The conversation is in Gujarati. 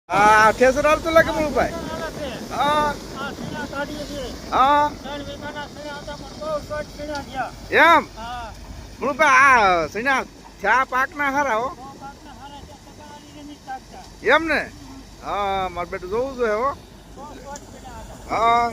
હા ઠેસર હાલતો લાગે મૂળભાઈ. હા હા એમ મૂળભાઈ આ સીના ચા પાકના હારા હો એમ ને. હા મારે બેટું જોવું જોઈએ હો. હા